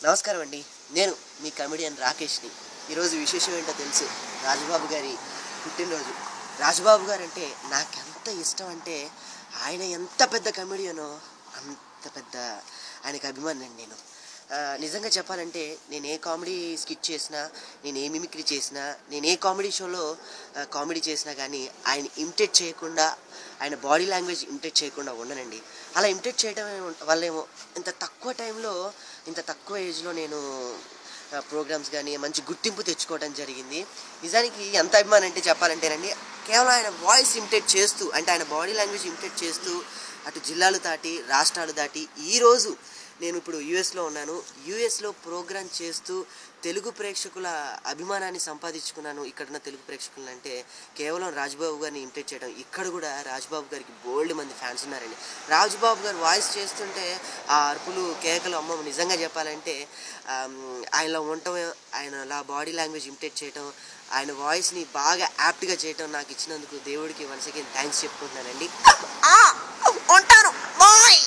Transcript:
నమస్కారం అండి. నేను మీ కమెడియన్ రాకేష్ని. ఈరోజు విశేషం ఏంటో తెలుసు, రాజబాబు గారి పుట్టినరోజు. రాజబాబు గారు అంటే నాకెంత ఇష్టం అంటే, ఆయన ఎంత పెద్ద కమెడియనో అంత పెద్ద ఆయనకి అభిమాని అండి నేను. నిజంగా చెప్పాలంటే నేను ఏ కామెడీ స్కిట్ చేసినా, నేను ఏ మిమిక్రీ చేసినా, నేను ఏ కామెడీ షోలో కామెడీ చేసినా కానీ ఆయన ఇమిటేట్ చేయకుండా, ఆయన బాడీ లాంగ్వేజ్ ఇమిటేట్ చేయకుండా ఉండనండి. అలా ఇమిటేట్ చేయడం వల్లేమో ఇంత తక్కువ టైంలో, ఇంత తక్కువ ఏజ్లో నేను ప్రోగ్రామ్స్ కానీ మంచి గుర్తింపు తెచ్చుకోవడం జరిగింది. నిజానికి ఎంత అభిమానం అంటే చెప్పాలంటేనండి, కేవలం ఆయన వాయిస్ ఇమిటేట్ చేస్తూ, అంటే ఆయన బాడీ లాంగ్వేజ్ ఇమిటేట్ చేస్తూ అటు జిల్లాలు దాటి, రాష్ట్రాలు దాటి ఈరోజు నేను ఇప్పుడు యూఎస్లో ఉన్నాను. యూఎస్లో ప్రోగ్రామ్ చేస్తూ తెలుగు ప్రేక్షకుల అభిమానాన్ని సంపాదించుకున్నాను. ఇక్కడున్న తెలుగు ప్రేక్షకులు అంటే కేవలం రాజబాబు గారిని ఇమిటేట్ చేయడం. ఇక్కడ కూడా రాజబాబు గారికి బోల్డ్ మంది ఫ్యాన్స్ ఉన్నారండి. రాజబాబు గారు వాయిస్ చేస్తుంటే ఆ అరుపులు, కేకలు, అమ్మ నిజంగా చెప్పాలంటే ఆయనలో ఉండటం, ఆయన అలా బాడీ లాంగ్వేజ్ ఇమిటేట్ చేయటం, ఆయన వాయిస్ని బాగా యాప్ట్గా చేయటం నాకు ఇచ్చినందుకు దేవుడికి వన్స్ అగైన్ థ్యాంక్స్ చెప్పుకుంటున్నానండి. ఉంటాను బాయ్.